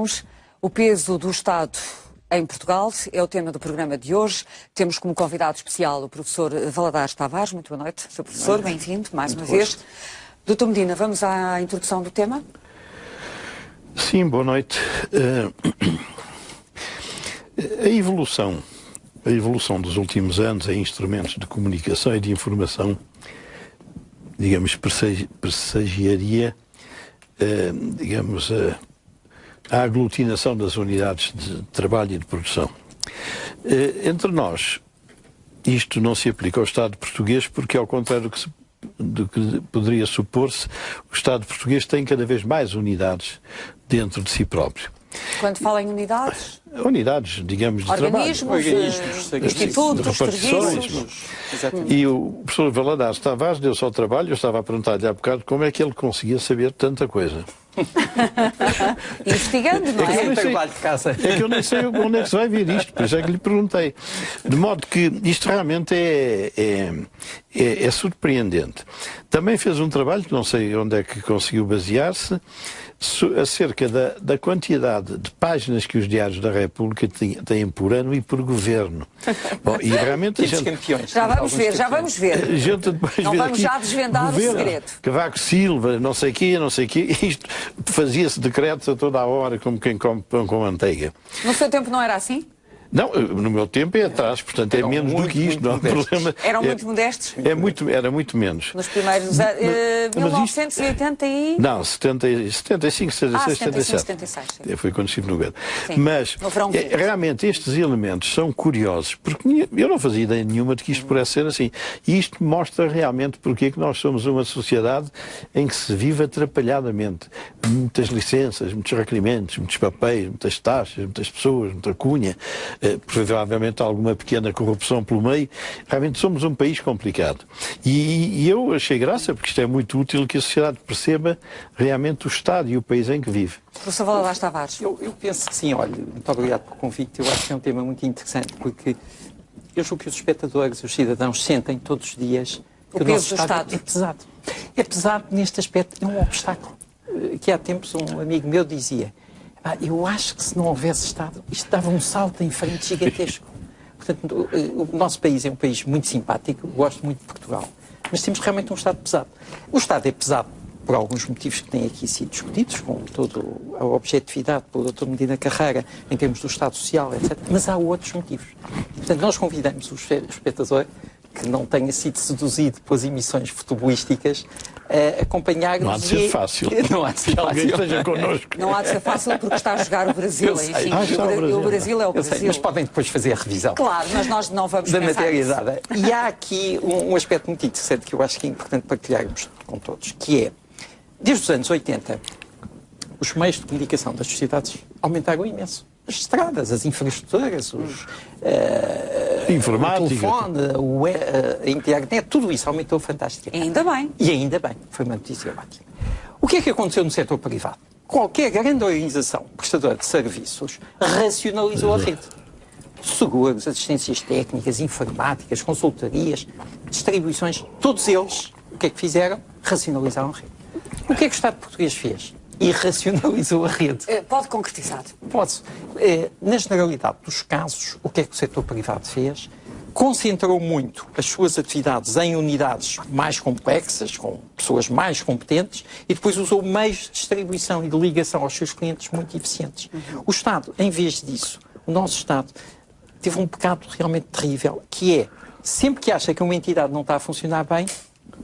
comuns, o peso do Estado em Portugal é o tema do programa de hoje. Temos como convidado especial o professor Valadares Tavares. Muito boa noite, Sr. Professor, bem-vindo mais uma vez. Doutor Medina, vamos à introdução do tema? Sim, boa noite. A evolução dos últimos anos em instrumentos de comunicação e de informação, digamos, pressagiaria, digamos, a aglutinação das unidades de trabalho e de produção. Entre nós, isto não se aplica ao Estado português porque, ao contrário do que poderia supor-se, o Estado português tem cada vez mais unidades dentro de si próprio. Quando fala em unidades? Unidades, digamos, de organismos, institutos, serviços. E o professor Valadares Tavares deu-se ao trabalho, eu estava a perguntar-lhe há bocado como é que ele conseguia saber tanta coisa. Investigando, não é? É que eu nem sei onde é que se vai ver isto, por isso é que lhe perguntei. De modo que isto realmente é surpreendente. Também fez um trabalho, que não sei onde é que conseguiu basear-se, acerca da quantidade de páginas que os diários da República têm por ano e por governo. Bom, e realmente já vamos ver. Não vamos já desvendar o segredo. Cavaco Silva, não sei quê, isto fazia-se decretos a toda a hora, como quem come pão com manteiga. No seu tempo não era assim? Não, no meu tempo é atrás, portanto é menos do que isto, não há problema. Eram muito modestos? Era muito menos. Nos primeiros anos, 1980 e... Não, 75, 76, 77. Foi quando estive no governo. Mas, realmente, estes elementos são curiosos, porque eu não fazia ideia nenhuma de que isto pudesse ser assim. E isto mostra realmente porque é que nós somos uma sociedade em que se vive atrapalhadamente. Muitas licenças, muitos requerimentos, muitos papéis, muitas taxas, muitas pessoas, muita cunha. Provavelmente alguma pequena corrupção pelo meio. Realmente somos um país complicado. E eu achei graça, porque isto é muito útil que a sociedade perceba realmente o Estado e o país em que vive. Professor Valadares Tavares. Eu penso que sim, olha, muito obrigado pelo convite. Eu acho que é um tema muito interessante, porque eu julgo que os espectadores, os cidadãos, sentem todos os dias que o nosso Estado é pesado. É pesado neste aspecto, é um obstáculo. Que há tempos um amigo meu dizia: eu acho que se não houvesse Estado, isto dava um salto em frente gigantesco. Portanto, o nosso país é um país muito simpático, gosto muito de Portugal, mas temos realmente um Estado pesado. O Estado é pesado por alguns motivos que têm aqui sido discutidos, com toda a objetividade pelo Dr. Medina Carreira, em termos do Estado Social, etc. Mas há outros motivos. Portanto, nós convidamos o espectador que não tenha sido seduzido pelas emissões futebolísticas a acompanhar-nos. Não há de ser fácil. Não há de ser fácil. Alguém esteja connosco. Não há de ser fácil porque está a jogar o Brasil. Enfim, o Brasil é o Brasil. Sei, mas podem depois fazer a revisão. Claro, mas nós não vamos da pensar matéria nisso. dada. E há aqui um aspecto muito interessante que eu acho que é importante partilharmos com todos, que é, desde os anos 80, os meios de comunicação das sociedades aumentaram imenso. As estradas, as infraestruturas, o telefone, a internet, tudo isso aumentou fantasticamente. Ainda bem. E ainda bem, foi uma notícia ótima. O que é que aconteceu no setor privado? Qualquer grande organização prestadora de serviços racionalizou a rede. Seguros, assistências técnicas, informáticas, consultorias, distribuições, todos eles, o que é que fizeram? Racionalizaram a rede. O que é que o Estado português fez? E racionalizou a rede. Pode concretizar? Posso. Na generalidade dos casos, o que é que o setor privado fez? Concentrou muito as suas atividades em unidades mais complexas, com pessoas mais competentes, e depois usou meios de distribuição e de ligação aos seus clientes muito eficientes. O Estado, em vez disso, o nosso Estado teve um pecado realmente terrível, que é, sempre que acha que uma entidade não está a funcionar bem,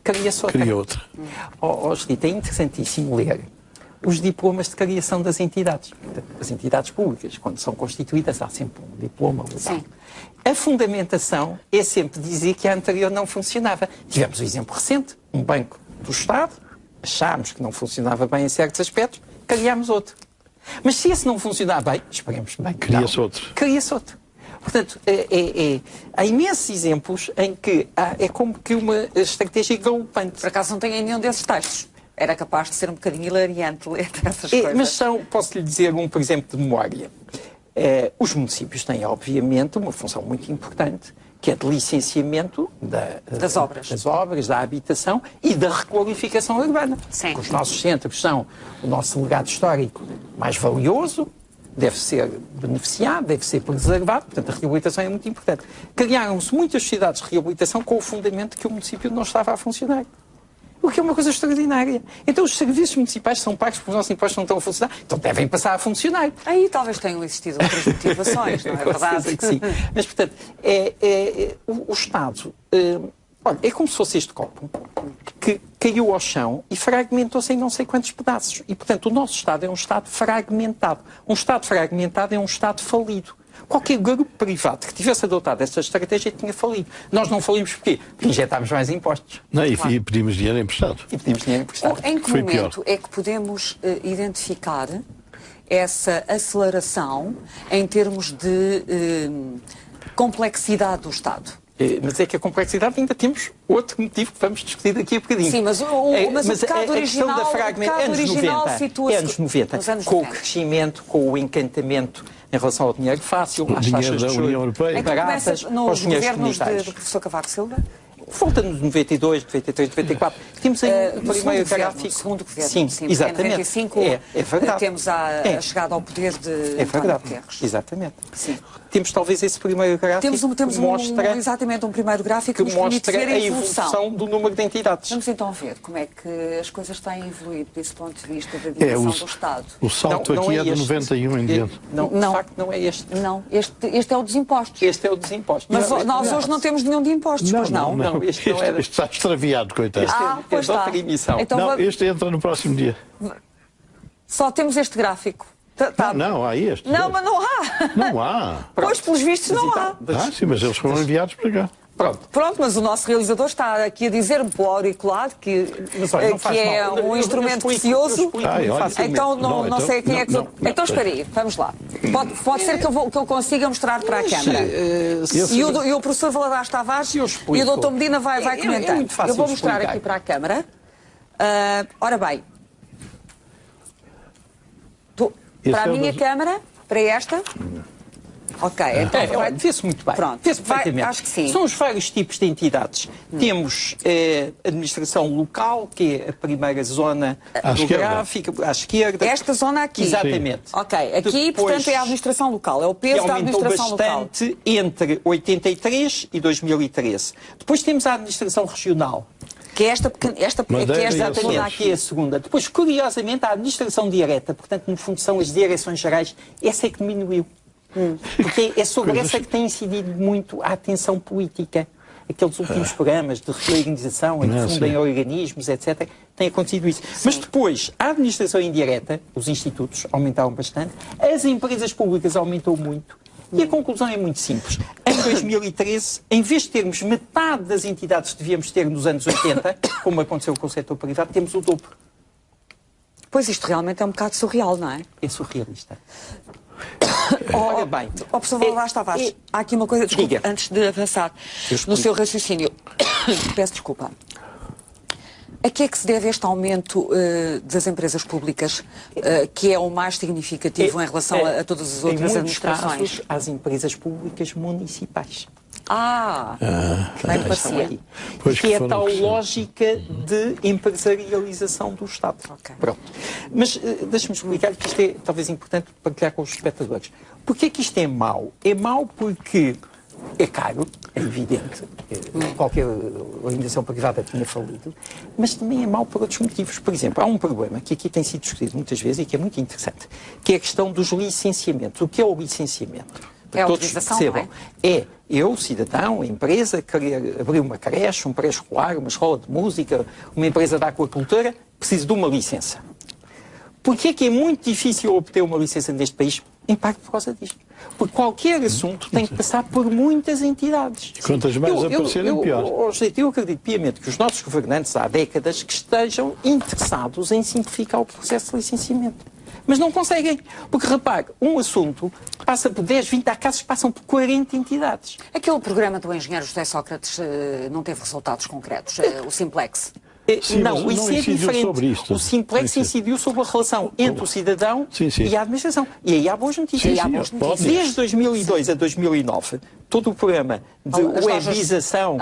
cria-se outra. Cria outra. É interessantíssimo ler os diplomas de criação das entidades. As entidades públicas, quando são constituídas, há sempre um diploma legal. Sim. A fundamentação é sempre dizer que a anterior não funcionava. Tivemos um exemplo recente, um banco do Estado, achámos que não funcionava bem em certos aspectos, criámos outro. Mas se esse não funcionar bem, esperemos bem que cria-se outro. Cria-se outro. Portanto, há imensos exemplos em que é como que uma estratégia galopante. Por acaso não tenho nenhum desses textos. Era capaz de ser um bocadinho hilariante ler essas coisas. Mas posso-lhe dizer por exemplo, de memória. Os municípios têm, obviamente, uma função muito importante, que é de licenciamento das obras, da habitação e da requalificação urbana. Sim. Os nossos centros são o nosso legado histórico mais valioso, deve ser beneficiado, deve ser preservado, portanto a reabilitação é muito importante. Criaram-se muitas sociedades de reabilitação com o fundamento que o município não estava a funcionar. O que é uma coisa extraordinária. Então os serviços municipais são pagos porque os nossos impostos não estão a funcionar, então devem passar a funcionar. Aí talvez tenham existido outras motivações, não é verdade? Que sim. Mas, portanto, o Estado... olha, é como se fosse este copo que caiu ao chão e fragmentou-se em não sei quantos pedaços. E, portanto, o nosso Estado é um Estado fragmentado. Um Estado fragmentado é um Estado falido. Qualquer grupo privado que tivesse adotado esta estratégia tinha falido. Nós não falimos porquê? Porque injetámos mais impostos. Não, e pedimos dinheiro emprestado. E pedimos dinheiro emprestado. Em que momento é que podemos identificar essa aceleração em termos de complexidade do Estado? Mas é que a complexidade ainda temos outro motivo que vamos discutir daqui a bocadinho. Sim, mas o pecado original situa-se... anos 90, com o crescimento, com o encantamento em relação ao dinheiro fácil, às taxas de juros baratas, aos dinheiros comunitários. Do professor Cavaco Silva? Volta-nos 92, 93, 94. Temos aí um primeiro gráfico. Segundo governo. Sim, exatamente. Em 95 é verdade. Temos a chegada ao poder de António Guterres. Exatamente. Sim. Temos talvez esse primeiro gráfico que mostra exatamente um primeiro gráfico que nos mostra a evolução do número de entidades. Vamos então ver como é que as coisas têm evoluído desse ponto de vista da dimensão do Estado. O salto aqui é de 91 em diante. Não, de facto não é este. Não, este é o dos impostos. Este é o dos impostos. Mas nós hoje não temos nenhum de impostos, pois não? Não, este não era. Este está extraviado, coitado. Pois está. Então, não, este entra no próximo dia. Só temos este gráfico. Não, há este. Não, mas não há. Não há. Pois, pelos vistos, não há. Sim, mas eles foram enviados para cá. Pronto, mas o nosso realizador está aqui a dizer-me pelo auricular que é um instrumento precioso. Então não sei quem é que... Então espera aí, vamos lá. Pode ser que eu consiga mostrar para a Câmara. E o professor Valadares Tavares e o doutor Medina vai comentar. Eu vou mostrar aqui para a Câmara. Ora bem, para a minha Câmara, para esta... Ok, então vê-se muito bem. Pronto, vê-se perfeitamente. Acho que sim. São os vários tipos de entidades. Temos a administração local, que é a primeira zona do gráfico, à esquerda. Esta zona aqui. Exatamente. Sim. Ok, aqui, depois, portanto, é a administração local, é o peso da administração local. Aumentou bastante entre 83 e 2013. Depois temos a administração regional. Que é esta exatamente aqui é a segunda. Depois, curiosamente, a administração direta, portanto, no fundo, são as direções gerais, essa é que diminuiu. Porque é sobre essa que tem incidido muito a atenção política. Aqueles últimos programas de reorganização, em que fundem organismos, etc., tem acontecido isso. Sim. Mas depois, a administração indireta, os institutos aumentaram bastante, as empresas públicas aumentou muito, e a conclusão é muito simples. Em 2013, em vez de termos metade das entidades que devíamos ter nos anos 80, como aconteceu com o setor privado, temos o dobro. Pois isto realmente é um bocado surreal, não é? É surrealista. Ora bem, professor Valadares Tavares, há aqui uma coisa, desculpe, antes de avançar no seu raciocínio, peço desculpa. A que é que se deve este aumento das empresas públicas, que é o mais significativo em relação a todas as outras administrações? Em muitos casos, às empresas públicas municipais. Bem parecia. Que é a tal lógica de empresarialização do Estado. Okay. Pronto. Mas deixe-me explicar que isto é talvez importante partilhar com os espectadores. Porquê que isto é mau? É mau porque é caro, é evidente. Qualquer organização privada tinha falido, mas também é mau por outros motivos. Por exemplo, há um problema que aqui tem sido discutido muitas vezes e que é muito interessante, que é a questão dos licenciamentos. O que é o licenciamento? É a utilização, não é? É eu, cidadão, empresa, querer abrir uma creche, um pré-escolar, uma escola de música, uma empresa da aquacultura, preciso de uma licença. Porquê é que é muito difícil obter uma licença neste país? Em parte por causa disto. Porque qualquer assunto tem que passar por muitas entidades. Quantas mais aparecerem, pior. Eu acredito piamente que os nossos governantes há décadas que estejam interessados em simplificar o processo de licenciamento. Mas não conseguem. Porque, repare, um assunto passa por 10, 20, há casos que passam por 40 entidades. Aquele programa do engenheiro José Sócrates não teve resultados concretos, o Simplex? Sim, não, isso é diferente. Sobre isto. O Simplex incidiu sobre a relação entre o cidadão e a administração. E aí há boas notícias. Desde 2002 a 2009, todo o programa de webização...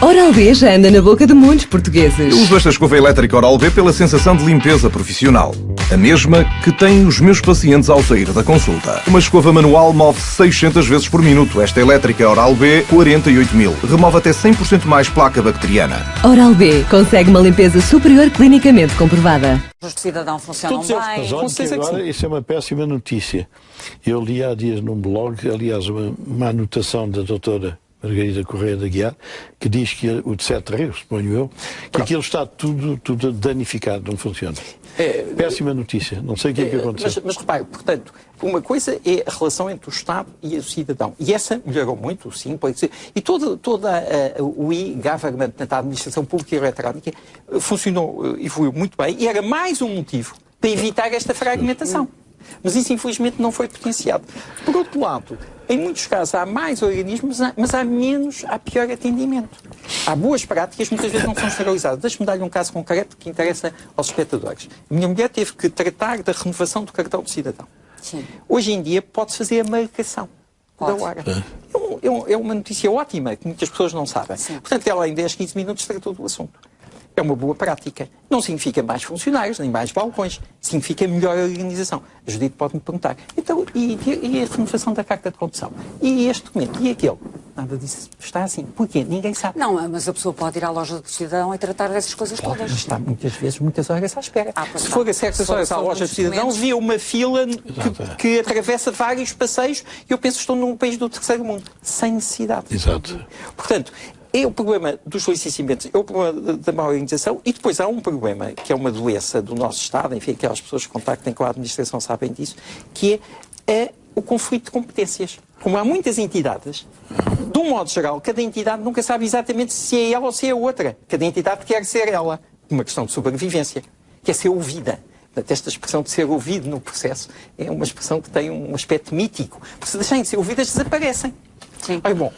Oral-B já anda na boca de muitos portugueses. Eu uso esta escova elétrica Oral-B pela sensação de limpeza profissional. A mesma que têm os meus pacientes ao sair da consulta. Uma escova manual move 600 vezes por minuto. Esta elétrica Oral-B, 48.000. Remove até 100% mais placa bacteriana. Oral-B consegue uma limpeza superior clinicamente comprovada. Os de cidadão funcionam bem. Mas olha que agora isso é uma péssima notícia. Eu li há dias num blog, aliás, uma anotação da doutora Margarida Correia da Guiar, que diz que o de Sete Rios, suponho eu, que aquilo está tudo danificado, não funciona. Péssima notícia, não sei o que é que aconteceu. Mas repare, portanto, uma coisa é a relação entre o Estado e o cidadão. E essa melhorou muito, sim, pode ser. E toda o e-government, a administração pública e eletrónica, funcionou, evoluiu muito bem, e era mais um motivo para evitar esta fragmentação. Mas isso, infelizmente, não foi potenciado. Por outro lado, em muitos casos há mais organismos, mas há pior atendimento. Há boas práticas, muitas vezes não são generalizadas. Deixe-me dar-lhe um caso concreto que interessa aos espectadores. A minha mulher teve que tratar da renovação do cartão de cidadão. Sim. Hoje em dia pode-se fazer a marcação da hora. É uma notícia ótima, que muitas pessoas não sabem. Sim. Portanto, ela em 10, 15 minutos tratou do assunto. É uma boa prática. Não significa mais funcionários, nem mais balcões. Significa melhor organização. A Judite pode-me perguntar, então, e a renovação da carta de condução? E este documento? E aquele? Nada disso está assim. Porquê? Ninguém sabe. Não, mas a pessoa pode ir à loja do cidadão e tratar dessas coisas todas. Mas está muitas vezes, muitas horas à espera. Se for a certas horas à loja do cidadão, vê uma fila que atravessa vários passeios e eu penso que estou num país do terceiro mundo. Sem necessidade. Exato. Portanto, é o problema dos licenciamentos, é o problema da má organização, e depois há um problema, que é uma doença do nosso Estado, enfim, aquelas pessoas que contactem com a administração sabem disso, que é o conflito de competências. Como há muitas entidades, de um modo geral, cada entidade nunca sabe exatamente se é ela ou se é outra. Cada entidade quer ser ela. Uma questão de sobrevivência, quer ser ouvida. Portanto, esta expressão de ser ouvido no processo é uma expressão que tem um aspecto mítico. Porque se deixarem de ser ouvidas, desaparecem. Sim. Aí, bom,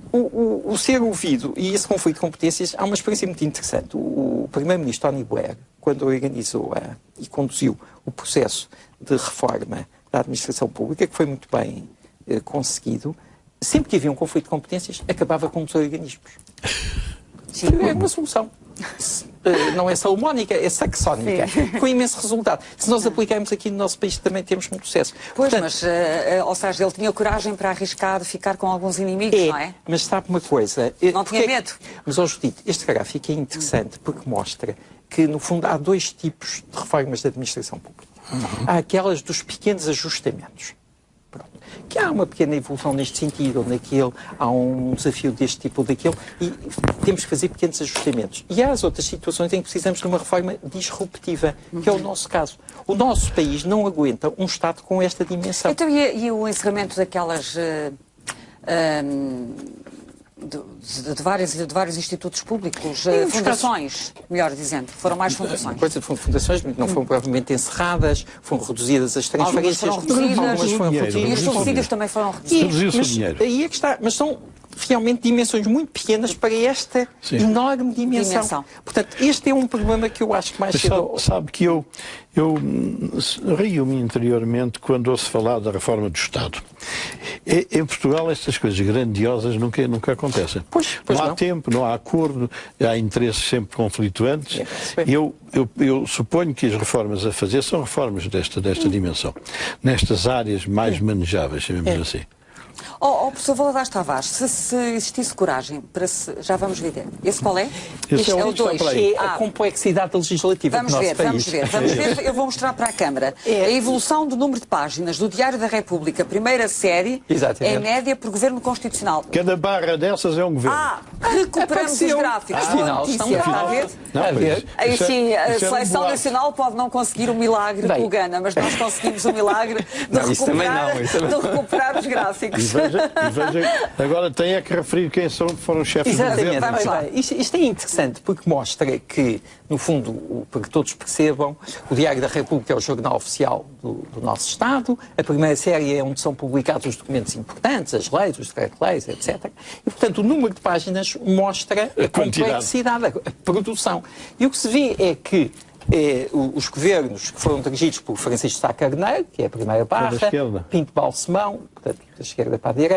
o ser ouvido e esse conflito de competências, há uma experiência muito interessante. O primeiro-ministro Tony Blair, quando organizou e conduziu o processo de reforma da administração pública, que foi muito bem conseguido, sempre que havia um conflito de competências, acabava com os organismos. Sim. É uma solução. Não é salomónica, é saxónica, com imenso resultado. Se nós aplicarmos aqui no nosso país, também temos muito sucesso. Pois, portanto, mas, ou seja, ele tinha coragem para arriscar de ficar com alguns inimigos, não é? Mas sabe uma coisa? Não tinha medo. Mas, Judite, este gráfico é interessante porque mostra que, no fundo, há dois tipos de reformas da administração pública. Há aquelas dos pequenos ajustamentos. Pronto. Que há uma pequena evolução neste sentido, ou naquele, há um desafio deste tipo ou daquele, e temos que fazer pequenos ajustamentos. E há as outras situações em que precisamos de uma reforma disruptiva, que é o nosso caso. O nosso país não aguenta um Estado com esta dimensão. Então, e o encerramento daquelas... De vários institutos públicos, fundações, melhor dizendo, foram mais fundações. Fundações não foram provavelmente encerradas, foram reduzidas as transferências. Algumas foram reduzidas. E os subsídios também foram reduzidos. Aí é que está, mas são realmente dimensões muito pequenas para esta enorme dimensão. Portanto, este é um problema que eu acho que mais cedo... Sabe que eu rio-me interiormente quando ouço falar da reforma do Estado. Em Portugal estas coisas grandiosas nunca acontecem. Pois não há tempo, não há acordo, há interesses sempre conflituantes. Eu suponho que as reformas a fazer são reformas desta dimensão, nestas áreas mais manejáveis, chamemos assim. Professor Valadares Tavares, se existisse coragem para já vamos ver. Esse qual é? Este é o 2. É a complexidade legislativa do nosso país. Vamos ver. Eu vou mostrar para a Câmara. A evolução do número de páginas do Diário da República, primeira série, em média por Governo Constitucional. Cada barra dessas é um governo. Recuperamos os gráficos. Está a ver? Aí sim, a Seleção Nacional pode não conseguir o milagre com o Gana, mas nós conseguimos o milagre de recuperar os gráficos. veja, agora tem é que referir quem foram os chefes de governo. Exatamente. Isto é interessante porque mostra que, no fundo, para que todos percebam, o Diário da República é o jornal oficial do nosso Estado, a primeira série é onde são publicados os documentos importantes, as leis, os decretos-leis, etc. E, portanto, o número de páginas mostra a complexidade, a produção. E o que se vê é que os governos que foram dirigidos por Francisco Sá Carneiro, que é a primeira barra, Pinto Balsemão, portanto, da esquerda para a direita,